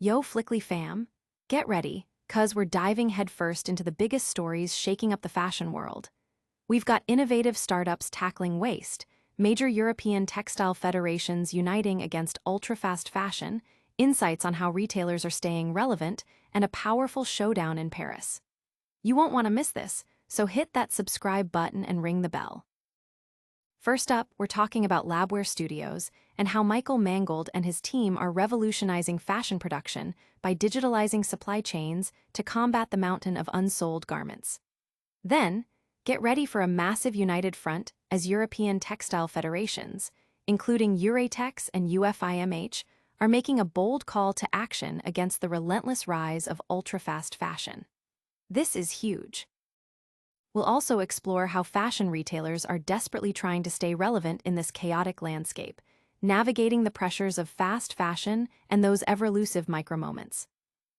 Yo, Flickly fam, get ready, cuz we're diving headfirst into the biggest stories shaking up the fashion world. We've got innovative startups tackling waste, major European textile federations uniting against ultra-fast fashion, insights on how retailers are staying relevant, and a powerful showdown in Paris. You won't want to miss this, so hit that subscribe button and ring the bell. First up, we're talking about Labwear Studios and how Michael Mangold and his team are revolutionizing fashion production by digitalizing supply chains to combat the mountain of unsold garments. Then, get ready for a massive united front as European textile federations, including Euratex and UFIMH, are making a bold call to action against the relentless rise of ultra-fast fashion. This is huge. We'll also explore how fashion retailers are desperately trying to stay relevant in this chaotic landscape, navigating the pressures of fast fashion and those ever-elusive micro-moments.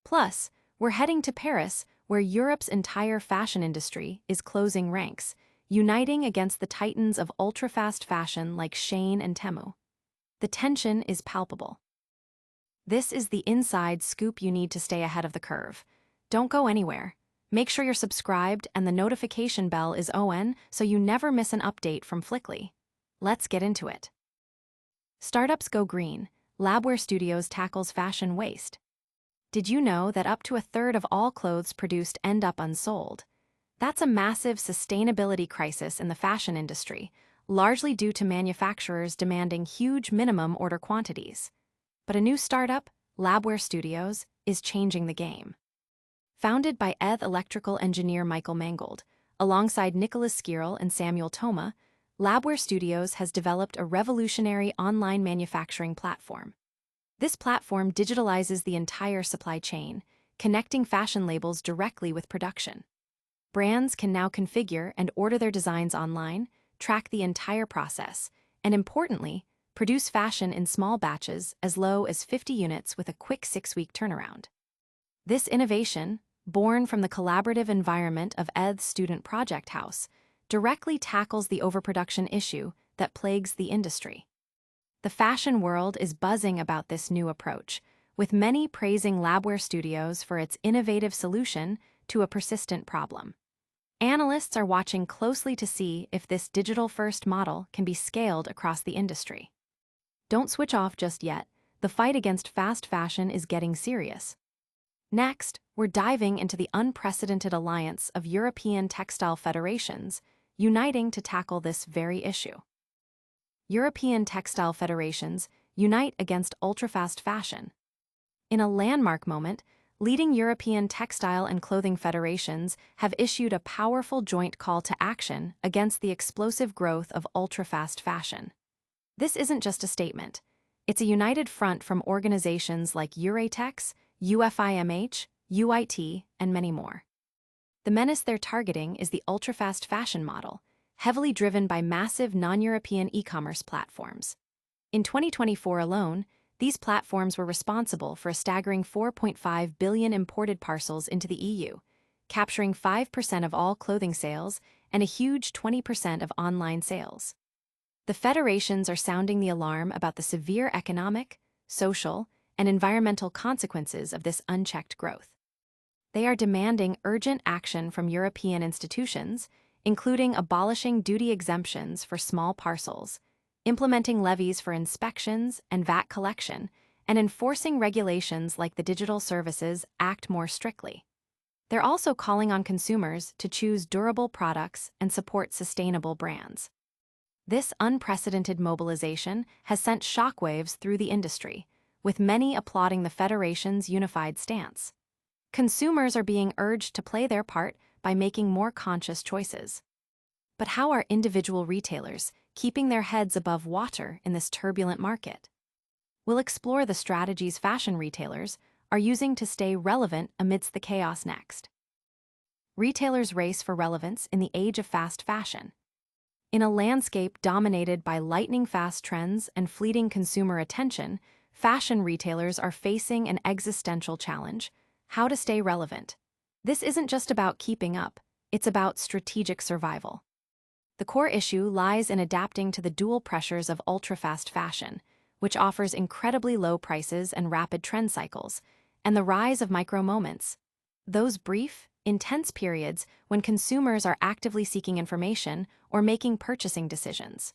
Plus, we're heading to Paris, where Europe's entire fashion industry is closing ranks, uniting against the titans of ultra-fast fashion like Shein and Temu. The tension is palpable. This is the inside scoop you need to stay ahead of the curve. Don't go anywhere. Make sure you're subscribed and the notification bell is on so you never miss an update from Flickly. Let's get into it. Startups go green. Labwear Studios tackles fashion waste. Did you know that up to a third of all clothes produced end up unsold? That's a massive sustainability crisis in the fashion industry, largely due to manufacturers demanding huge minimum order quantities. But a new startup, Labwear Studios, is changing the game. Founded by electrical engineer Michael Mangold, alongside Nicholas Skirl and Samuel Thoma, Labwear Studios has developed a revolutionary online manufacturing platform. This platform digitalizes the entire supply chain, connecting fashion labels directly with production. Brands can now configure and order their designs online, track the entire process, and importantly, produce fashion in small batches as low as 50 units with a quick 6-week turnaround. This innovation, born from the collaborative environment of ETH's Student Project House, directly tackles the overproduction issue that plagues the industry. The fashion world is buzzing about this new approach, with many praising Labwear Studios for its innovative solution to a persistent problem. Analysts are watching closely to see if this digital-first model can be scaled across the industry. Don't switch off just yet. The fight against fast fashion is getting serious. Next, we're diving into the unprecedented alliance of European textile federations, uniting to tackle this very issue. European textile federations unite against ultra-fast fashion. In a landmark moment, leading European textile and clothing federations have issued a powerful joint call to action against the explosive growth of ultra-fast fashion. This isn't just a statement. It's a united front from organizations like Euratex, UFIMH, UIT, and many more. The menace they're targeting is the ultra-fast fashion model, heavily driven by massive non-European e-commerce platforms. In 2024 alone, these platforms were responsible for a staggering 4.5 billion imported parcels into the EU, capturing 5% of all clothing sales and a huge 20% of online sales. The federations are sounding the alarm about the severe economic, social, and environmental consequences of this unchecked growth. They are demanding urgent action from European institutions, including abolishing duty exemptions for small parcels, implementing levies for inspections and VAT collection, and enforcing regulations like the Digital Services Act more strictly. They're also calling on consumers to choose durable products and support sustainable brands. This unprecedented mobilization has sent shockwaves through the industry, with many applauding the Federation's unified stance. Consumers are being urged to play their part by making more conscious choices. But how are individual retailers keeping their heads above water in this turbulent market? We'll explore the strategies fashion retailers are using to stay relevant amidst the chaos next. Retailers race for relevance in the age of fast fashion. In a landscape dominated by lightning-fast trends and fleeting consumer attention, fashion retailers are facing an existential challenge: how to stay relevant. This isn't just about keeping up, it's about strategic survival. The core issue lies in adapting to the dual pressures of ultra-fast fashion, which offers incredibly low prices and rapid trend cycles, and the rise of micro-moments. Those brief, intense periods when consumers are actively seeking information or making purchasing decisions.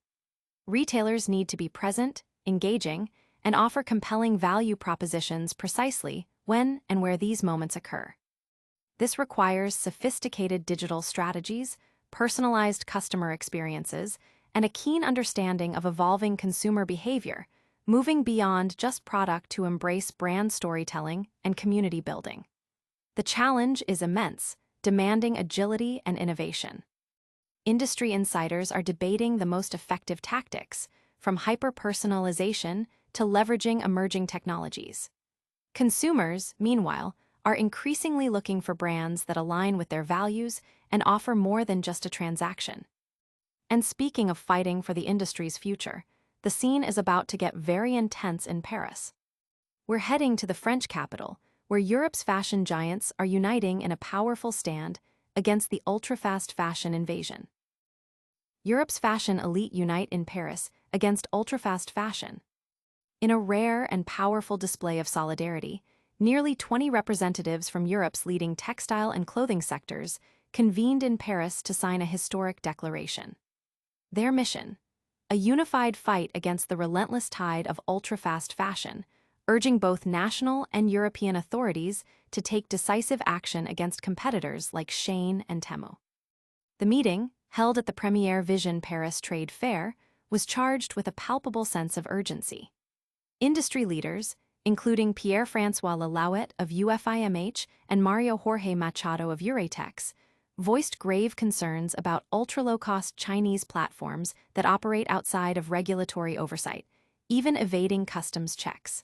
Retailers need to be present, engaging, and offer compelling value propositions precisely when and where these moments occur. This requires sophisticated digital strategies, personalized customer experiences, and a keen understanding of evolving consumer behavior, moving beyond just product to embrace brand storytelling and community building. The challenge is immense, demanding agility and innovation. Industry insiders are debating the most effective tactics, from hyper-personalization to leveraging emerging technologies. Consumers, meanwhile, are increasingly looking for brands that align with their values and offer more than just a transaction. And speaking of fighting for the industry's future, the scene is about to get very intense in Paris. We're heading to the French capital, where Europe's fashion giants are uniting in a powerful stand against the ultra-fast fashion invasion. Europe's fashion elite unite in Paris against ultra-fast fashion. In a rare and powerful display of solidarity, nearly 20 representatives from Europe's leading textile and clothing sectors convened in Paris to sign a historic declaration. Their mission: a unified fight against the relentless tide of ultra-fast fashion, urging both national and European authorities to take decisive action against competitors like Shein and Temu. The meeting, held at the Première Vision Paris Trade Fair, was charged with a palpable sense of urgency. Industry leaders, including Pierre-François Lalauet of UFIMH and Mario Jorge Machado of Euratex, voiced grave concerns about ultra-low-cost Chinese platforms that operate outside of regulatory oversight, even evading customs checks.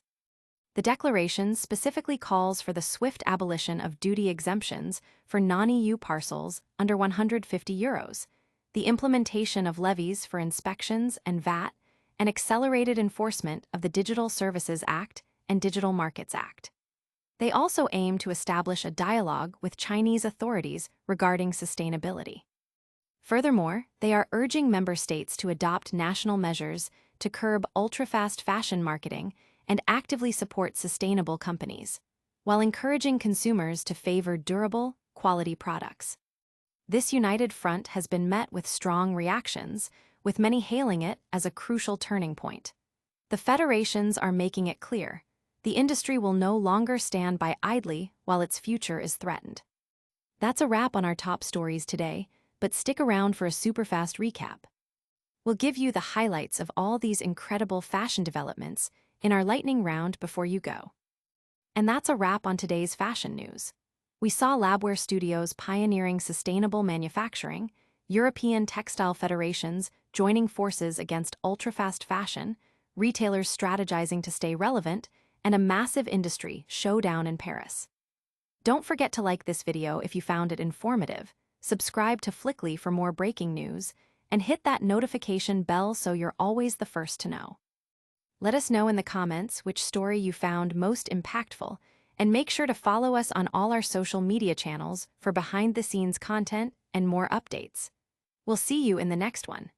The declaration specifically calls for the swift abolition of duty exemptions for non-EU parcels under €150, the implementation of levies for inspections and VAT, and accelerated enforcement of the Digital Services Act and Digital Markets Act. They also aim to establish a dialogue with Chinese authorities regarding sustainability. Furthermore, they are urging member states to adopt national measures to curb ultra-fast fashion marketing and actively support sustainable companies, while encouraging consumers to favor durable, quality products. This united front has been met with strong reactions, with many hailing it as a crucial turning point. The federations are making it clear: the industry will no longer stand by idly while its future is threatened. That's a wrap on our top stories today, but stick around for a super-fast recap. We'll give you the highlights of all these incredible fashion developments in our lightning round before you go. And that's a wrap on today's fashion news. We saw Labwear Studios pioneering sustainable manufacturing, European textile federations joining forces against ultra-fast fashion, retailers strategizing to stay relevant, and a massive industry showdown in Paris. Don't forget to like this video if you found it informative, subscribe to Flickly for more breaking news, and hit that notification bell so you're always the first to know. Let us know in the comments which story you found most impactful, and make sure to follow us on all our social media channels for behind-the-scenes content and more updates. We'll see you in the next one.